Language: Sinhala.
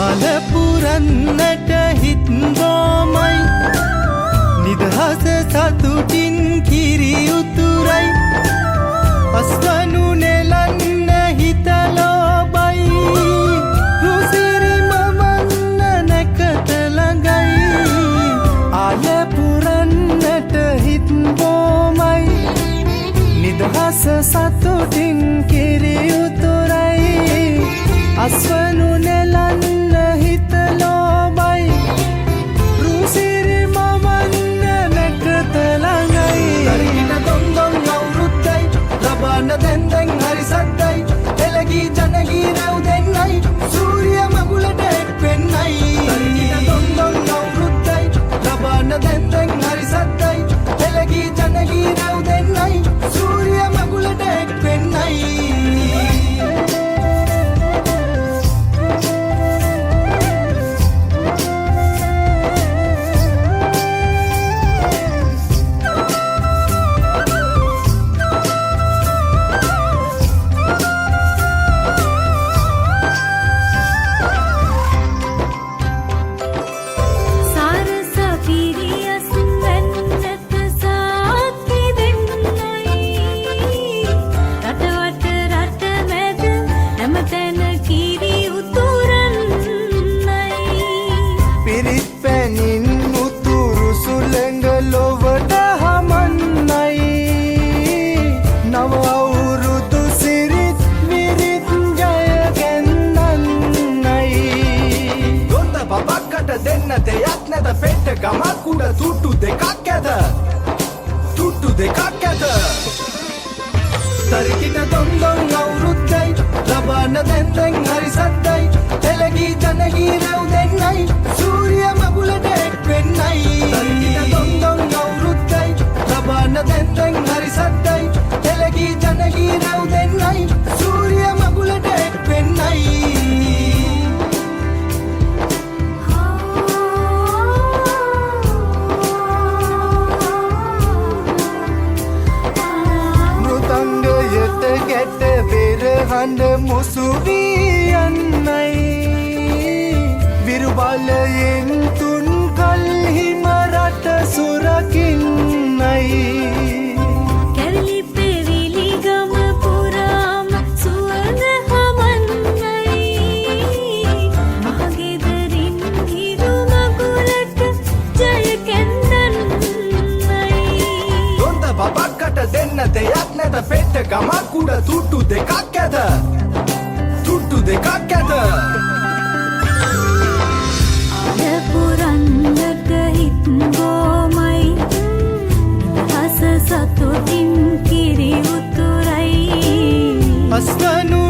පුරන්නට හිත් බොමයි නිදහස සතුටින් කිරි උතුරයි අස්වනු නෙලන්න හිත ලෝබයි රුසිරි මමන්න නැකත ළඟයි ආල පුරන්නට හිත් බොමයි නිදහස සතුටින් කිරි උතුරයි අස්වනු නෙලන්න හිත ලෝබයි රුසිරි මමන්න නැකත ළඟයි තරිකින දොන්දොන් අවුරුද්දයි ලබන්න දැන් හරි සද්දයි එළගී ජනගී රැව් දෙන්නයි සූරිය මගුලට එක් වෙන්නයි තරිකින දොන්දොන් අවුරුද්දයි ලබන්න දැන් හරි සද්දයි එළගී ජනගී රැව් දෙන්නයි සූරිය මගුලට එක් වෙන්නයි දෙයක් නැත පෙට්ට ගමක් උඩ තුට්ටු දෙකක් ඇත තුට්ටු දෙකක් ඇත තරිකිට දොන්දොන් අවුරුද්දයි ලබන්න දැන් හරි සද්දයි එළගී ජනගී රැව් දෙන්නයි සූරිය මගුලට එක් වෙන්නයි තරිකිට දොන්දොන් අවුරුද්දයි ලබන්න දැන් හරි සද්දයි එළගී ජනගී රැව් දෙන්නයි සූරිය මගුලට එක් වෙන්නයි ගැට පෙරහඬ මුසු වී යන්නයි විරුබලයෙන් තුන් කල්හිම රට සුරකින්නයි කැරලි පෙවිලි ගම පුරාම සුවඳ හමන්නයි මහගෙදරින් හිරු මගුලට ජය කැන්දන්නයි දොන්ද බබක්කට දෙන්න දෙයක් නැත පෙට්ට ගමක් උඩ තුට්ටු දෙකක් ඇත තුට්ටු දෙකක් ඇත ආල පුරන්නට හිත් බොමයි නිදහස සතුටින් කිරි උතුරයි අස්වනු